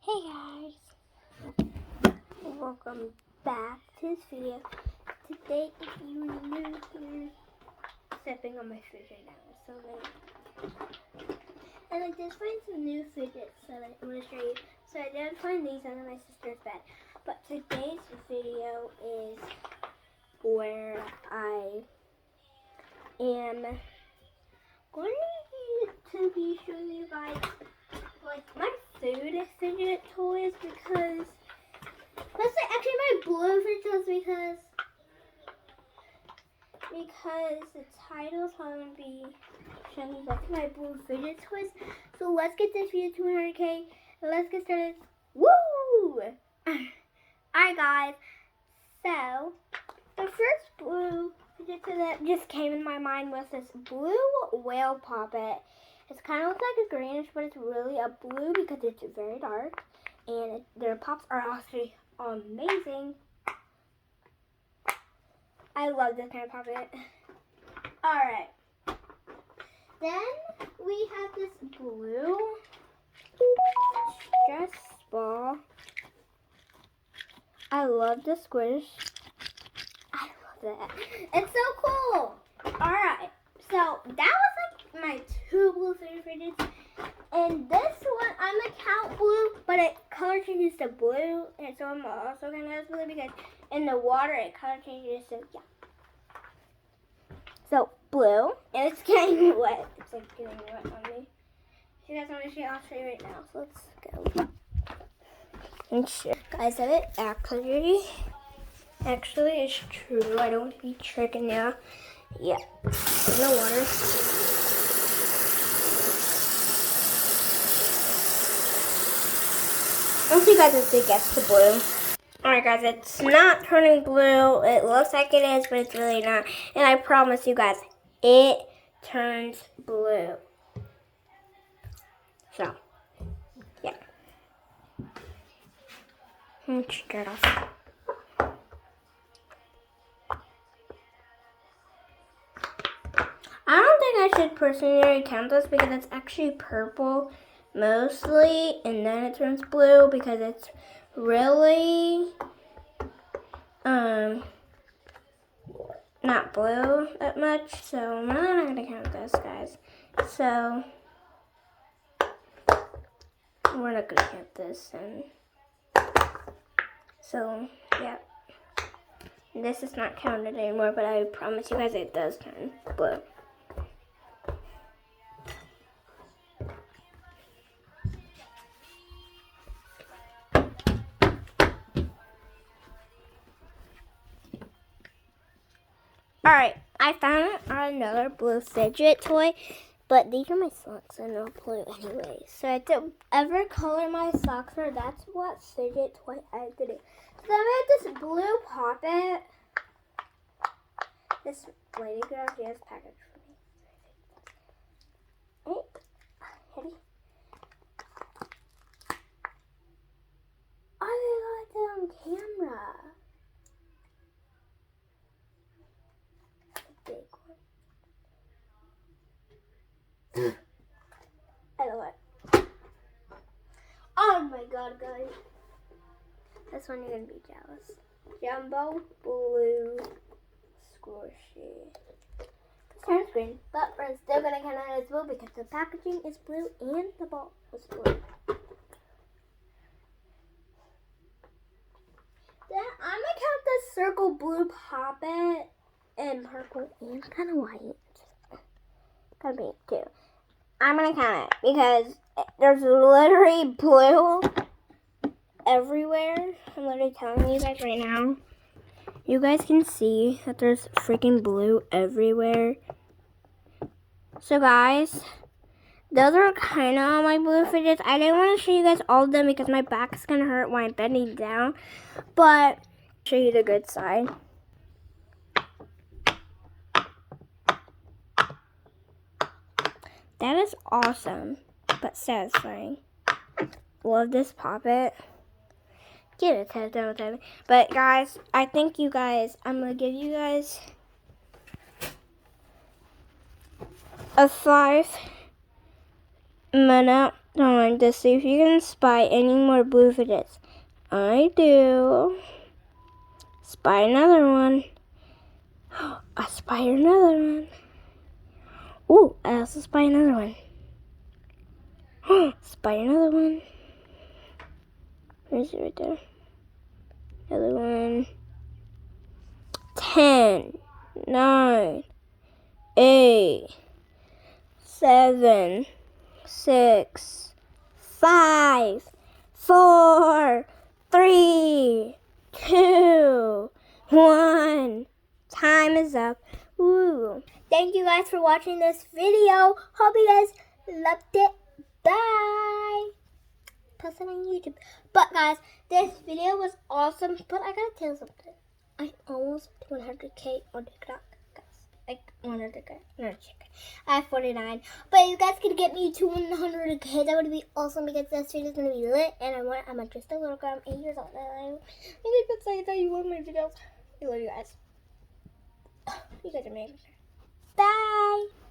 Hey guys, welcome back to this video. Today, if you're new here, stepping on my fidget now, so and I just find some new fidgets that I'm going to show you. So I did find these under my sister's bed, but today's video is where I am going to be showing you guys like my food fidget toys, because let's say actually my blue fidget toys, because the title's going to be showing you guys my blue fidget toys. So let's get this video to 100K and let's get started. Woo! Alright guys, so the first blue fidget toy that just came in my mind was this blue whale puppet. It kind of looks like a greenish, but it's really a blue because it's very dark. And their pops are actually amazing. I love this kind of puppet. Alright. Then we have this blue stress ball. I love the squish. I love that. It's so cool. Alright. So that was like my two blue fidgets, and this one I'm a count blue, but it color changes to blue, and so I'm also gonna use blue because in the water it color changes to So blue, and it's getting wet. It's like getting wet on me. If you guys want to see, I'll show you right now. So let's go. And guys, that it actually is true. I don't want to be tricking you. Yeah, in the water. I don't think you guys if it gets to blue. Alright guys, it's not turning blue. It looks like it is, but it's really not. And I promise you guys, it turns blue. So, yeah. Let's start off. I don't think I should personally count this because it's actually purple mostly, and then it turns blue because it's really not blue that much. So I'm really not gonna count this, guys. So we're not gonna count this, and so yeah. This is not counted anymore, but I promise you guys it does turn blue. Alright, I found another blue fidget toy, but these are my socks and they're blue anyway. So I don't ever color my socks, or that's what fidget toy I could do. So I made this blue puppet. This lady girl just packaged for me. Hey, ready? I got it on camera. Big one. I love it. Oh my god, guys. This one you're gonna be jealous. Jumbo blue squishy. This turns green, but we're still gonna count it as blue because the packaging is blue and the ball is blue. Then I'm gonna count this circle blue poppet and purple and kind of white. Kind of pink too. I'm gonna count it because there's literally blue everywhere. I'm literally telling you guys right now. You guys can see that there's freaking blue everywhere. So guys, those are kind of all my blue fidgets. I didn't want to show you guys all of them because my back is gonna hurt when I'm bending down. But I'll show you the good side. That is awesome, but satisfying. Love this puppet. Get it, Ted, done with it. But guys, I think you guys, I'm gonna give you guys a 5-minute on to see if you can spy any more blue fidgets. I do. Spy another one. I spy another one. Ooh, I also spy another one. Spy another one. Where's it right there? Another one. 10, 9, 8, 7, 6, 5, 4, 3, 2, 1. Time is up. Woo. Thank you guys for watching this video. Hope you guys loved it. Bye. Post it on YouTube. But guys, this video was awesome. But I gotta tell you something. I almost 100K on TikTok, guys. Like 100K. No, chicken. I have 49. But if you guys could get me to 100K, that would be awesome because this video is gonna be lit. And I'm just a little girl. I'm 8 years old. And you could say that you love my videos. I love you guys. You guys are amazing. Bye.